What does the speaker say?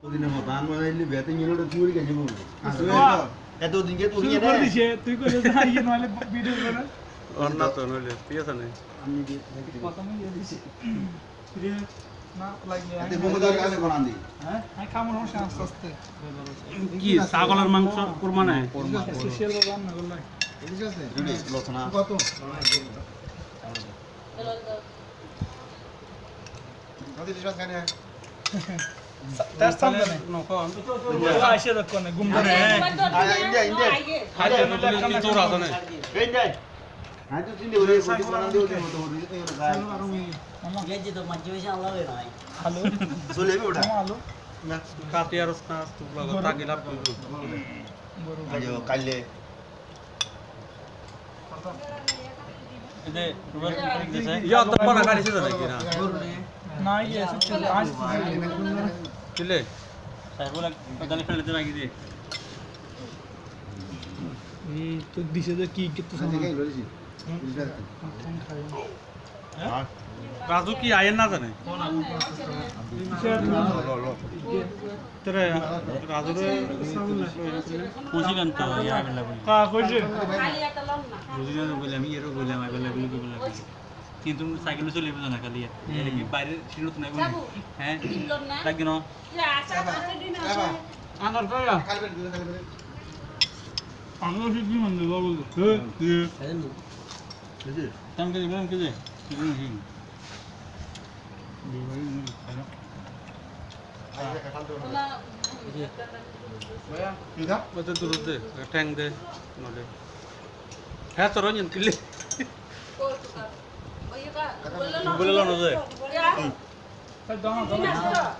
ওদিনে প্রধান বানাইলি বেতে নিয়ে চুরি গেছে বলবো এতদিন কে তুই করে দিছে তুই করে যাই নইলে ভিডিও করে और ना तो नले पिया था नहीं আমি প্রথমে দিয়ে দিছে রে না লাগিয়ে এতে বহুদার কাছে বানান দি হ্যাঁ আমি খামো না আস্তে আস্তে কি ছাগলের মাংস কুরমা নাই স্পেশাল রান্না করলাই ঠিক আছে রেডি লসনা কত কত দিছ খানে তার সামনে नो को আইসে দেখো না ঘুম ধরে ইন্ডিয়া ইন্ডিয়া खाते तो तो रात नहीं বেন যাই হ্যাঁ তো চিন্তা করে বডি বানান দিও তো তো মামা গেজি তো মাঝে বেশি আল্লাহ হয় নাই হ্যালো চলে ওটা মামা হ্যালো ना खाते यार उसना तू लगा ताकि लाभ আজো কাইলে इधे रुबर जैसे या तो बना गाड़ी से जाएगी ना না ইয়ে চলে আজ चले साहब बोला पता नहीं लेते बाकी दे তো দিছে যে কি কিছু থেকে লইছি राजू की आयन ना जाने तेरे राजू रे पूछी गन तो यार बेला बोली কা কইছে বুঝি না বলে আমি এরো বলে আমি বেলা বলে কিন্তু সাইকেলে চলে যাবে না খালি এটা কি বাইরে ছিল তো না বলি হ্যাঁ লাগি না আনার কইয়া কালবে কালবে আমি ওই কি মন দেব বল বুঝি তাম কে দিবেন কে দে আইজা কাটাল তো ভাইয়া কি দা বতে দূর দে ট্যাং দে নলে হ্যাঁ তোর নিন কিলে বলে লো না দে দাও দাও